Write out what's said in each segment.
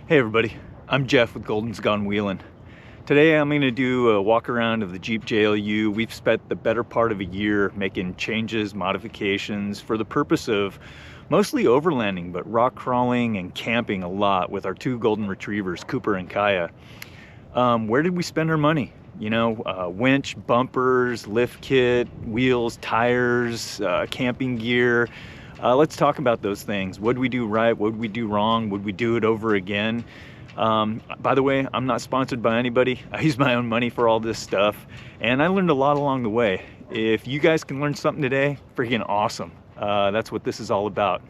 Hey everybody, I'm Jeff with Golden's Gone Wheelin'. Today I'm going to do a walk around of the Jeep JLU. We've spent the better part of a year making changes, modifications for the purpose of mostly overlanding, but rock crawling and camping a lot with our two golden retrievers, Cooper and Kaia. Where did we spend our money? You know, winch, bumpers, lift kit, wheels, tires, camping gear. Let's talk about those things. What did we do right? What did we do wrong? Would we do it over again? By the way, I'm not sponsored by anybody. I use my own money for all this stuff, and I learned a lot along the way. If you guys can learn something today, freaking awesome. That's what this is all about.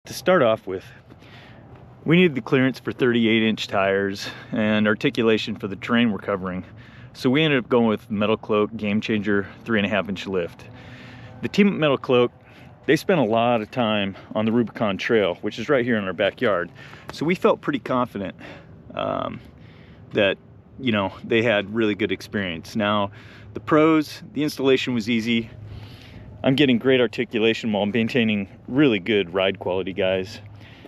To start off with, we needed the clearance for 38-inch tires and articulation for the terrain we're covering. So we ended up going with Metal Cloak Game Changer 3.5-inch lift. The team at Metal Cloak, they spent a lot of time on the Rubicon Trail, which is right here in our backyard. So we felt pretty confident that, you know, they had really good experience. Now, the pros, the installation was easy. I'm getting great articulation while maintaining really good ride quality, guys.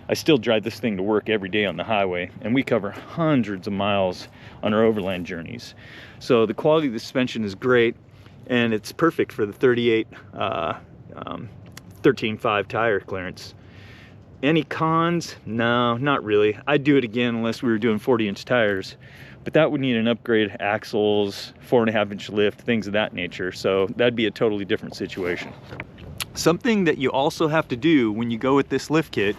I still drive this thing to work every day on the highway, and we cover hundreds of miles on our overland journeys. So the quality of the suspension is great, and it's perfect for the 38 13.5 tire clearance. Any cons? No, not really. I'd do it again unless we were doing 40-inch tires. But that would need an upgrade, axles, 4.5-inch lift, things of that nature. So that'd be a totally different situation. Something that you also have to do when you go with this lift kit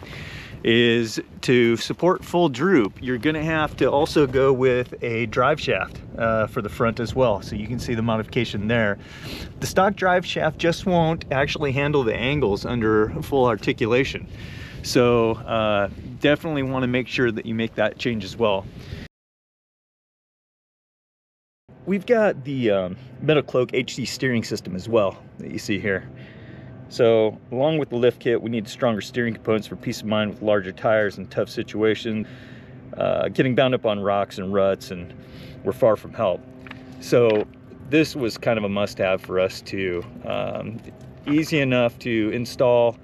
is to support full droop, you're gonna have to also go with a drive shaft for the front as well. So you can see the modification there. The stock drive shaft just won't actually handle the angles under full articulation. So definitely wanna make sure that you make that change as well. We've got the Metal Cloak HD steering system as well that you see here. So along with the lift kit, we need stronger steering components for peace of mind with larger tires and tough situations. Getting bound up on rocks and ruts, and we're far from help. So this was kind of a must-have for us too. Easy enough to install.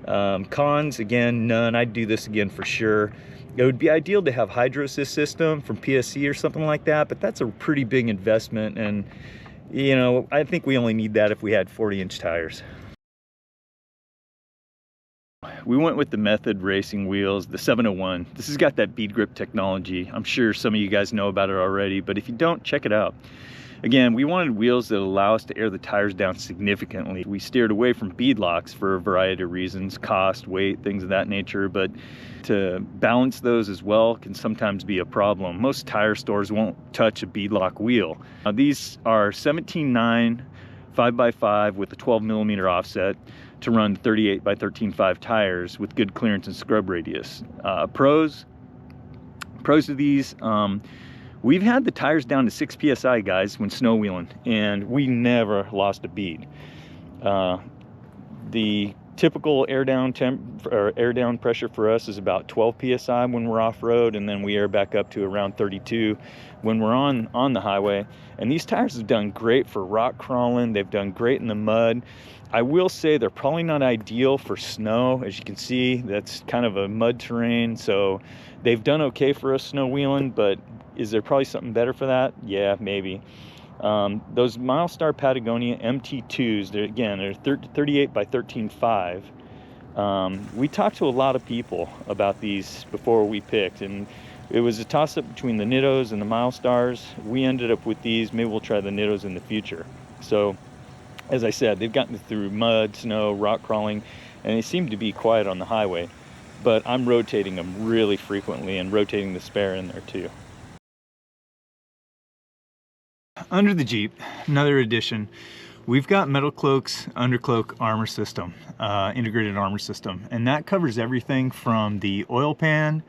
Cons, again, none. I'd do this again for sure. It would be ideal to have hydro assist system from PSC or something like that, but that's a pretty big investment, and you know, I think we only need that if we had 40-inch tires. We went with the Method racing wheels, the 701. This has got that bead grip technology. I'm sure some of you guys know about it already, but if you don't, check it out. Again, we wanted wheels that allow us to air the tires down significantly. We steered away from bead locks for a variety of reasons, cost, weight, things of that nature, but to balance those as well can sometimes be a problem. Most tire stores won't touch a bead lock wheel. Now, these are 17.9 5x5 with a 12mm offset to run 38 by 13.5 tires with good clearance and scrub radius. Pros of these, we've had the tires down to 6 psi, guys, when snow wheeling, and we never lost a bead. The typical air down pressure for us is about 12 psi when we're off road, and then we air back up to around 32 when we're on the highway. And these tires have done great for rock crawling. They've done great in the mud. I will say they're probably not ideal for snow. As you can see, that's kind of a mud terrain, so they've done okay for us snow wheeling, but is there probably something better for that? Yeah, maybe. Those Milestar Patagonia MT2s, they're 38 by 13.5. We talked to a lot of people about these before we picked, and it was a toss-up between the Nittos and the Milestars. We ended up with these. Maybe we'll try the Nittos in the future. So, as I said, they've gotten through mud, snow, rock crawling, and they seem to be quiet on the highway. but I'm rotating them really frequently and rotating the spare in there too. Under the Jeep, another addition, we've got Metal Cloak's undercloak armor system, integrated armor system, and that covers everything from the oil pan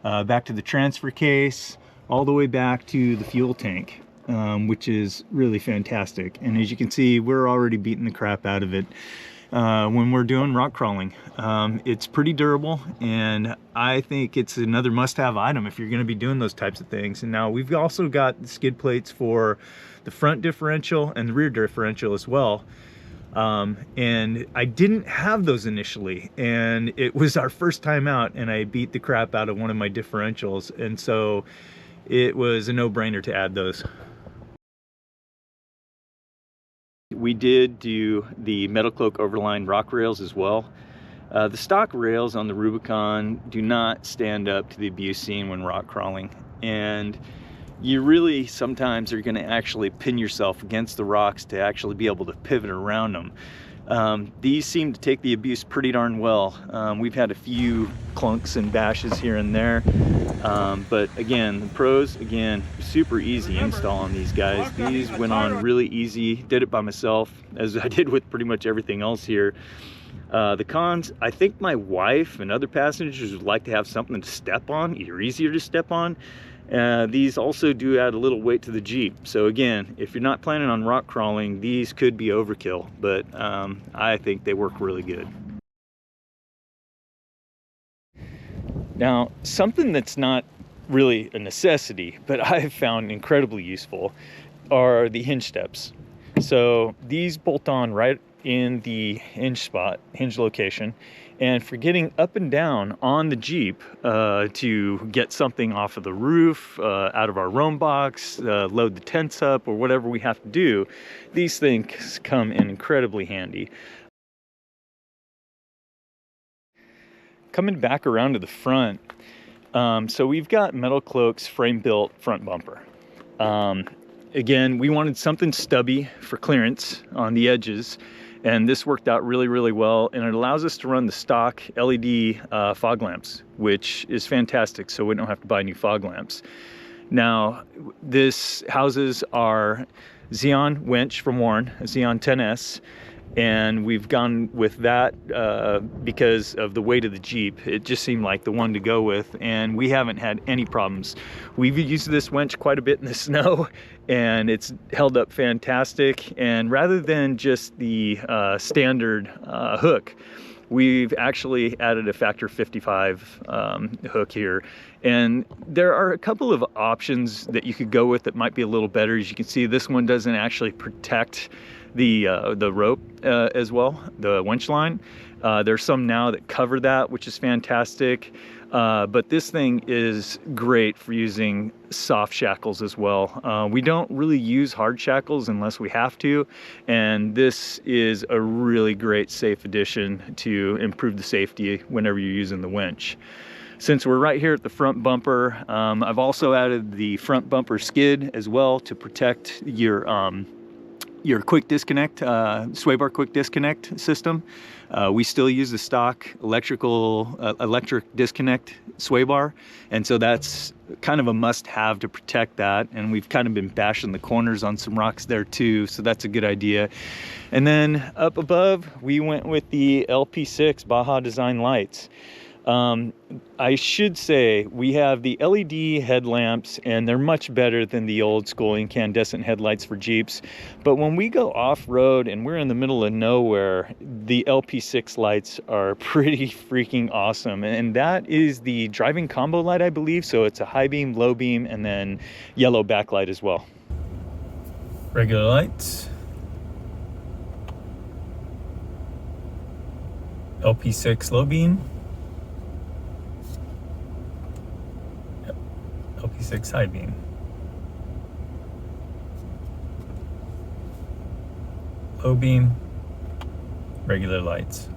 back to the transfer case, all the way back to the fuel tank, which is really fantastic. And as you can see, we're already beating the crap out of it when we're doing rock crawling. It's pretty durable, and I think it's another must-have item if you're going to be doing those types of things. And now we've also got the skid plates for the front differential and the rear differential as well. And I didn't have those initially, and it was our first time out, and I beat the crap out of one of my differentials, and so it was a no-brainer to add those. We did do the Metal Cloak Overland rock rails as well. The stock rails on the Rubicon do not stand up to the abuse seen when rock crawling, and you really sometimes are going to actually pin yourself against the rocks to actually be able to pivot around them. These seem to take the abuse pretty darn well. We've had a few clunks and bashes here and there, but again, the pros, again, super easy install on these guys. These went on really easy. Did it by myself, as I did with pretty much everything else here. The cons, I think my wife and other passengers would like to have something to step on, either easier to step on. These also do add a little weight to the Jeep. So again, if you're not planning on rock crawling, these could be overkill, but I think they work really good. Now, something that's not really a necessity, but I've found incredibly useful, are the hinge steps. So these bolt on right in the hinge location, and for getting up and down on the Jeep to get something off of the roof, out of our roam box, load the tents up, or whatever we have to do, these things come in incredibly handy. Coming back around to the front, so we've got Metal Cloak's frame-built front bumper. Again, we wanted something stubby for clearance on the edges, and this worked out really, really well, and it allows us to run the stock LED fog lamps, which is fantastic, so we don't have to buy new fog lamps. Now, this houses our Xeon winch from Warren, a Xeon 10S, and we've gone with that because of the weight of the Jeep. It just seemed like the one to go with, and we haven't had any problems. We've used this winch quite a bit in the snow, and it's held up fantastic. And rather than just the standard hook, we've actually added a factor 55 hook here. And there are a couple of options that you could go with that might be a little better. As you can see, this one doesn't actually protect the rope as well, the winch line. There's some now that cover that, which is fantastic. But this thing is great for using soft shackles as well. We don't really use hard shackles unless we have to, and this is a really great safe addition to improve the safety whenever you're using the winch. Since we're right here at the front bumper, I've also added the front bumper skid as well to protect your quick disconnect, sway bar quick disconnect system. We still use the stock electric disconnect sway bar, and so that's kind of a must-have to protect that, and we've kind of been bashing the corners on some rocks there too, so that's a good idea. And then up above, we went with the LP6 Baja Design lights. I should say we have the LED headlamps, and they're much better than the old school incandescent headlights for Jeeps. But when we go off-road and we're in the middle of nowhere, the LP6 lights are pretty freaking awesome. And that is the driving combo light, I believe. So it's a high beam, low beam, and then yellow backlight as well. Regular lights. LP6 low beam. LP6 high beam. Low beam, regular lights.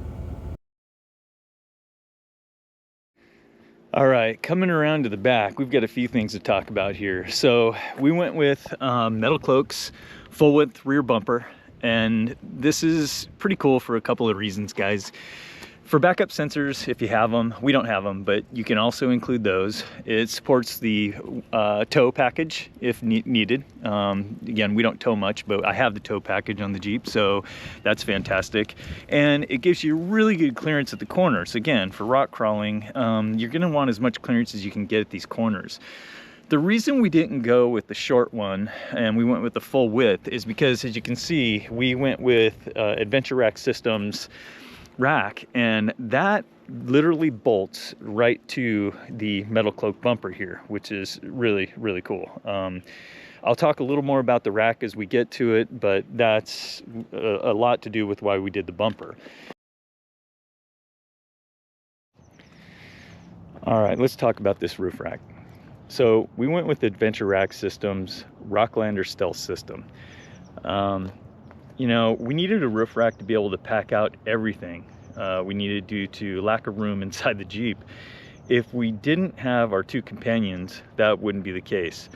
All right, coming around to the back, we've got a few things to talk about here. So we went with Metal Cloak's full width rear bumper, and this is pretty cool for a couple of reasons, guys. For backup sensors, if you have them, we don't have them, but you can also include those. It supports the tow package if needed. Again, we don't tow much, but I have the tow package on the Jeep, so that's fantastic. And it gives you really good clearance at the corners. Again, for rock crawling, you're gonna want as much clearance as you can get at these corners. The reason we didn't go with the short one and we went with the full width is because, as you can see, we went with AdventureRax Systems rack, and that literally bolts right to the metal cloak bumper here, which is really, really cool. I'll talk a little more about the rack as we get to it, but that's a lot to do with why we did the bumper. All right, let's talk about this roof rack. So we went with the AdventureRax Systems Rocklander Stealth System. You know, we needed a roof rack to be able to pack out everything we needed due to lack of room inside the Jeep. If we didn't have our two companions, that wouldn't be the case.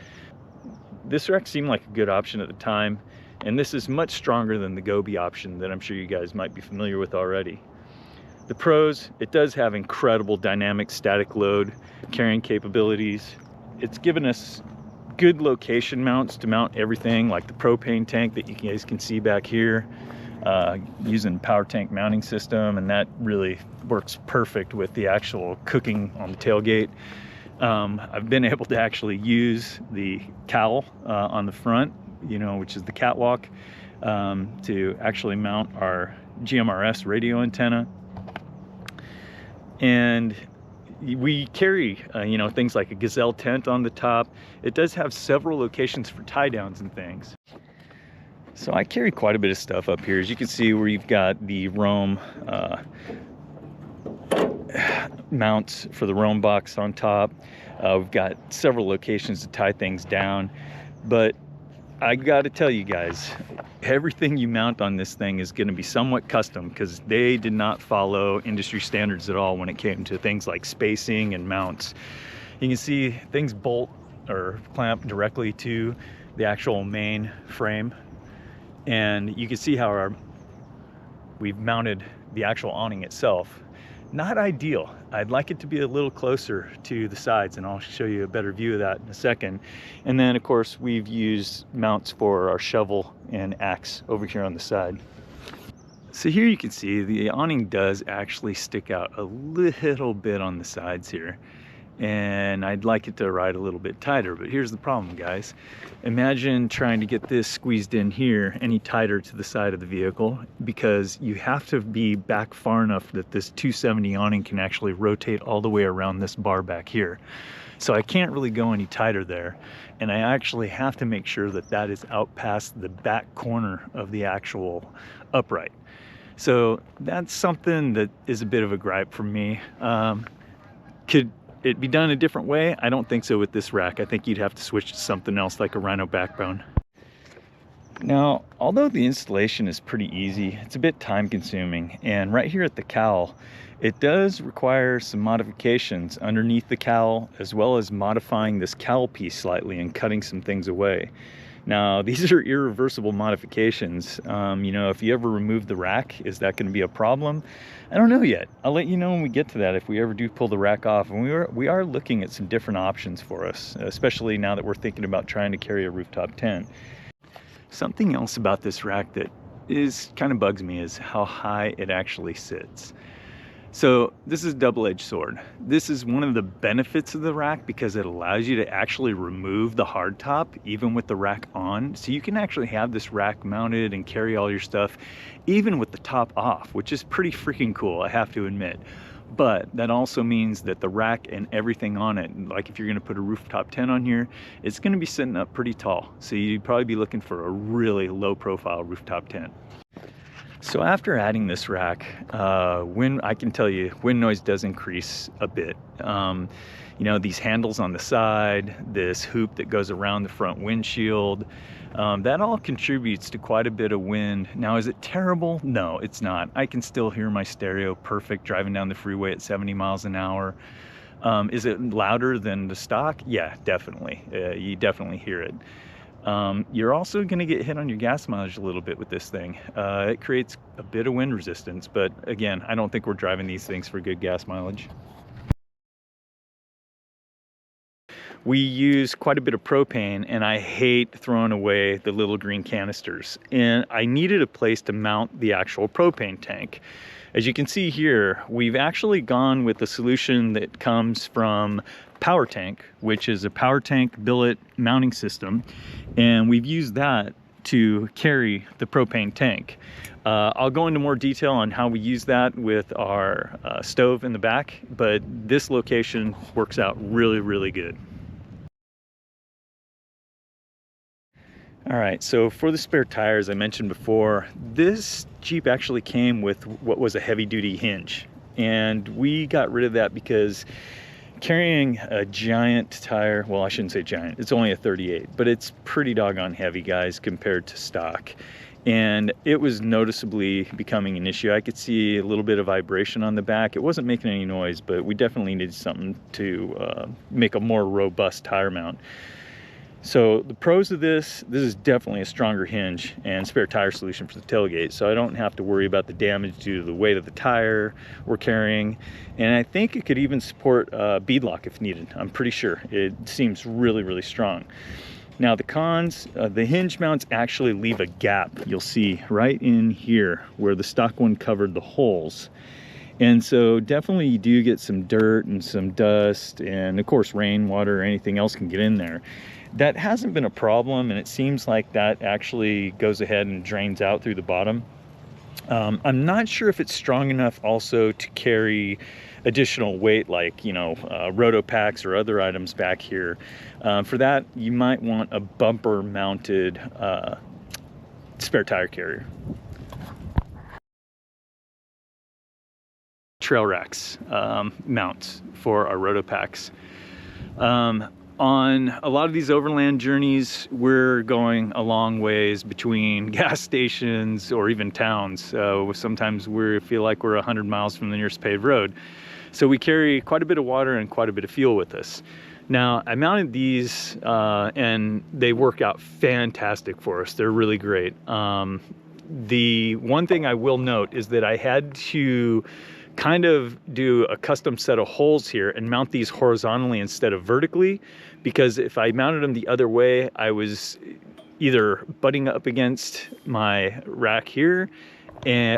This rack seemed like a good option at the time, and this is much stronger than the Gobi option that I'm sure you guys might be familiar with already. The pros, it does have incredible dynamic static load carrying capabilities. It's given us good location mounts to mount everything, like the propane tank that you guys can see back here, using power tank mounting system, and that really works perfect with the actual cooking on the tailgate. I've been able to actually use the cowl on the front, you know, which is the catwalk, to actually mount our GMRS radio antenna. And we carry, you know, things like a gazelle tent on the top. It does have several locations for tie downs and things. So I carry quite a bit of stuff up here. As you can see, where you've got the Roam mounts for the Roam box on top. We've got several locations to tie things down. But I got to tell you guys, everything you mount on this thing is going to be somewhat custom, because they did not follow industry standards at all when it came to things like spacing and mounts. You can see things bolt or clamp directly to the actual main frame, and you can see how we've mounted the actual awning itself. Not ideal. I'd like it to be a little closer to the sides, and I'll show you a better view of that in a second. And then of course we've used mounts for our shovel and axe over here on the side. So here you can see the awning does actually stick out a little bit on the sides here, and I'd like it to ride a little bit tighter. But here's the problem, guys. Imagine trying to get this squeezed in here any tighter to the side of the vehicle, because you have to be back far enough that this 270 awning can actually rotate all the way around this bar back here. So I can't really go any tighter there, and I actually have to make sure that that is out past the back corner of the actual upright. So that's something that is a bit of a gripe for me. Could it be done a different way? I don't think so with this rack. I think you'd have to switch to something else like a Rhino backbone. Now, although the installation is pretty easy, it's a bit time consuming, and right here at the cowl, it does require some modifications underneath the cowl, as well as modifying this cowl piece slightly and cutting some things away. Now, these are irreversible modifications. You know, if you ever remove the rack, is that going to be a problem? I don't know yet. I'll let you know when we get to that, if we ever do pull the rack off. And we are looking at some different options for us, especially now that we're thinking about trying to carry a rooftop tent. Something else about this rack that kind of bugs me is how high it actually sits. So this is a double-edged sword. This is one of the benefits of the rack, because it allows you to actually remove the hardtop even with the rack on. So you can actually have this rack mounted and carry all your stuff even with the top off, which is pretty freaking cool, I have to admit. But that also means that the rack and everything on it, like if you're going to put a rooftop tent on here, it's going to be sitting up pretty tall. So you'd probably be looking for a really low profile rooftop tent. So after adding this rack, I can tell you, wind noise does increase a bit. You know, these handles on the side, this hoop that goes around the front windshield, that all contributes to quite a bit of wind. Now, is it terrible? No, it's not. I can still hear my stereo perfect driving down the freeway at 70 miles an hour. Is it louder than the stock? Yeah, definitely. You definitely hear it. You're also going to get hit on your gas mileage a little bit with this thing. It creates a bit of wind resistance, but again, I don't think we're driving these things for good gas mileage. We use quite a bit of propane, and I hate throwing away the little green canisters. And I needed a place to mount the actual propane tank. As you can see here, we've actually gone with the solution that comes from Power Tank, which is a power tank billet mounting system. And we've used that to carry the propane tank. I'll go into more detail on how we use that with our stove in the back, but this location works out really, really good. All right, so for the spare tires I mentioned before, this Jeep actually came with what was a heavy-duty hinge. And we got rid of that because carrying a giant tire, well, I shouldn't say giant, it's only a 38, but it's pretty doggone heavy, guys, compared to stock. And it was noticeably becoming an issue. I could see a little bit of vibration on the back. It wasn't making any noise, but we definitely needed something to make a more robust tire mount. So the pros of this is definitely a stronger hinge and spare tire solution for the tailgate, so I don't have to worry about the damage due to the weight of the tire we're carrying. And I think it could even support beadlock if needed. I'm pretty sure. It seems really, really strong. Now the cons, the hinge mounts actually leave a gap. You'll see right in here where the stock one covered the holes. And so definitely you do get some dirt and some dust, and of course rainwater or anything else can get in there. That hasn't been a problem, and it seems like that actually goes ahead and drains out through the bottom. I'm not sure if it's strong enough also to carry additional weight, like, you know, roto packs or other items back here. For that, you might want a bumper mounted spare tire carrier. TrailRax mounts for our roto packs. On a lot of these overland journeys, we're going a long ways between gas stations or even towns. Sometimes we feel like we're 100 miles from the nearest paved road. So we carry quite a bit of water and quite a bit of fuel with us. Now, I mounted these and they work out fantastic for us. They're really great. The one thing I will note is that I had to kind of do a custom set of holes here and mount these horizontally instead of vertically, because if I mounted them the other way, I was either butting up against my rack here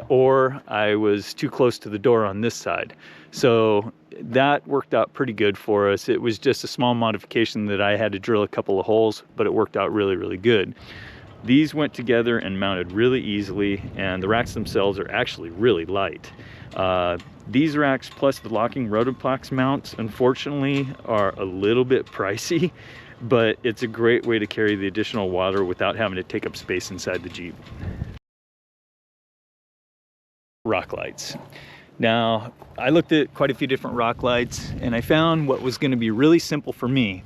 or I was too close to the door on this side. So that worked out pretty good for us. It was just a small modification that I had to drill a couple of holes, but it worked out really, really good. These went together and mounted really easily, and the racks themselves are actually really light. These racks plus the locking Rotoplex mounts, unfortunately, are a little bit pricey, but it's a great way to carry the additional water without having to take up space inside the Jeep. Rock lights. Now, I looked at quite a few different rock lights, and I found what was going to be really simple for me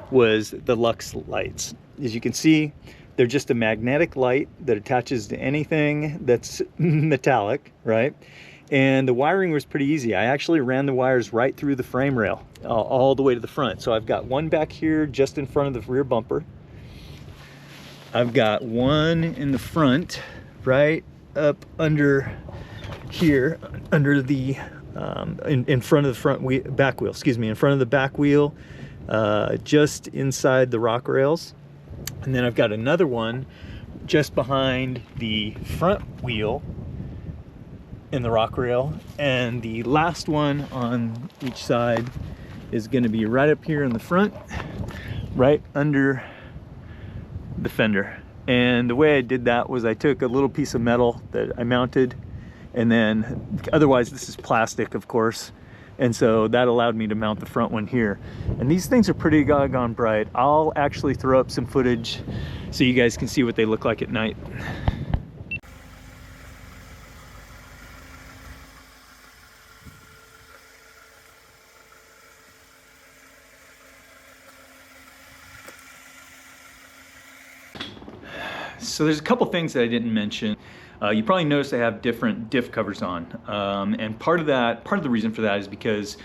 was the Lux lights. As you can see, they're just a magnetic light that attaches to anything that's metallic, right? And the wiring was pretty easy. I actually ran the wires right through the frame rail, all the way to the front. So I've got one back here just in front of the rear bumper. I've got one in the front, right up under here, under the, in front of the back wheel, excuse me, in front of the back wheel, just inside the rock rails. And then I've got another one just behind the front wheel in the rock rail, and the last one on each side is going to be right up here in the front, right under the fender. And the way I did that was I took a little piece of metal that I mounted, and then otherwise this is plastic, of course, and so that allowed me to mount the front one here. And these things are pretty doggone bright. I'll actually throw up some footage so you guys can see what they look like at night. So there's a couple things that I didn't mention. You probably noticed I have different diff covers on, and part of the reason for that is because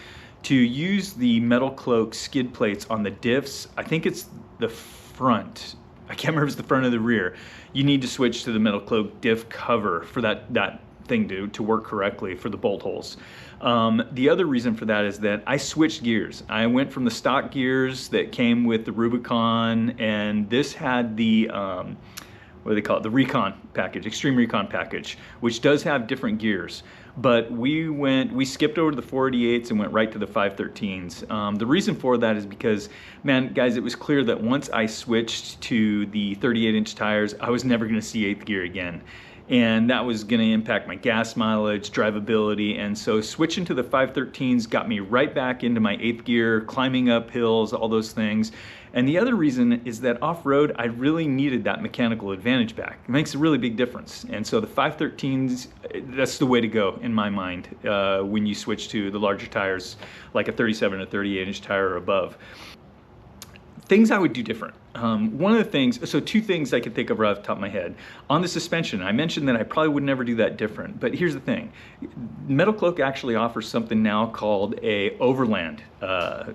to use the metal cloak skid plates on the diffs, I think it's the front I can't remember if it's the front or the rear, you need to switch to the metal cloak diff cover for that thing to work correctly for the bolt holes. The other reason for that is that I switched gears. I went from the stock gears that came with the Rubicon, and this had the what do they call it? The Recon package, Extreme Recon package, which does have different gears. But we skipped over to the 488s and went right to the 513s. The reason for that is because, man, guys, it was clear that once I switched to the 38-inch tires, I was never gonna see 8th gear again. And that was gonna impact my gas mileage, drivability, and so switching to the 513s got me right back into my 8th gear, climbing up hills, all those things. And the other reason is that off-road, I really needed that mechanical advantage back. It makes a really big difference. And so the 513s, that's the way to go in my mind when you switch to the larger tires, like a 37 or 38-inch tire or above. Things I would do different. One of the things, so 2 things I can think of right off the top of my head. On the suspension, I mentioned that I probably would never do that different, but here's the thing. Metal Cloak actually offers something now called a Overland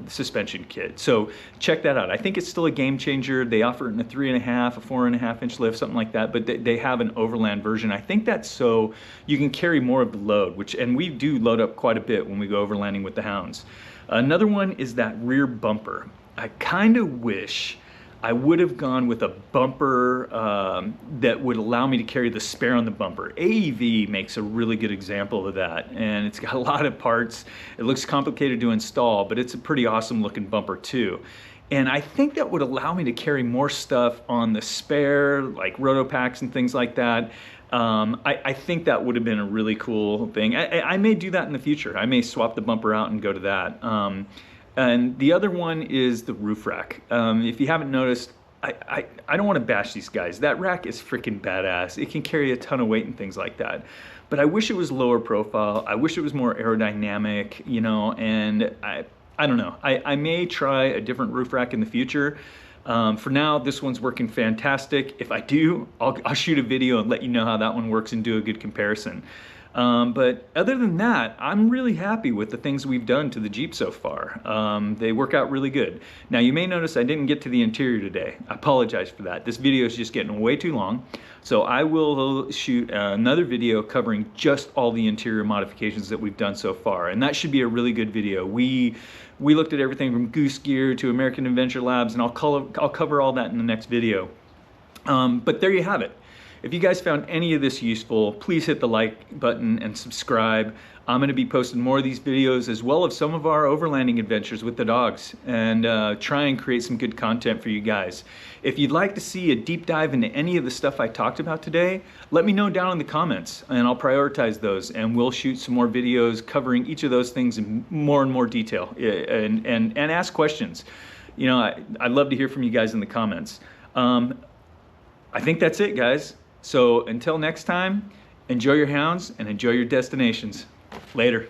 suspension kit. So check that out. I think it's still a game changer. They offer it in a 3.5, a 4.5-inch lift, something like that, but they have an Overland version. I think that's so you can carry more of the load, and we do load up quite a bit when we go overlanding with the hounds. Another one is that rear bumper. I kind of wish I would have gone with a bumper that would allow me to carry the spare on the bumper. AEV makes a really good example of that, and it's got a lot of parts. It looks complicated to install, but it's a pretty awesome looking bumper too. And I think that would allow me to carry more stuff on the spare, like roto packs and things like that. I think that would have been a really cool thing. I may do that in the future. I may swap the bumper out and go to that. And the other one is the roof rack. If you haven't noticed, I don't want to bash these guys. That rack is freaking badass. It can carry a ton of weight and things like that. But I wish it was lower profile. I wish it was more aerodynamic, you know, and I don't know. I may try a different roof rack in the future. For now, this one's working fantastic. If I do, I'll shoot a video and let you know how that one works and do a good comparison. But other than that, I'm really happy with the things we've done to the Jeep so far. They work out really good. Now, you may notice I didn't get to the interior today. I apologize for that. This video is just getting way too long. So I will shoot another video covering just all the interior modifications that we've done so far. And that should be a really good video. We looked at everything from Goose Gear to American Adventure Labs, and I'll cover all that in the next video. But there you have it. If you guys found any of this useful, please hit the like button and subscribe. I'm going to be posting more of these videos as well as some of our overlanding adventures with the dogs, and try and create some good content for you guys. If you'd like to see a deep dive into any of the stuff I talked about today, let me know down in the comments and I'll prioritize those, and we'll shoot some more videos covering each of those things in more and more detail, and ask questions. You know, I'd love to hear from you guys in the comments. I think that's it, guys. So until next time, enjoy your hounds and enjoy your destinations. Later.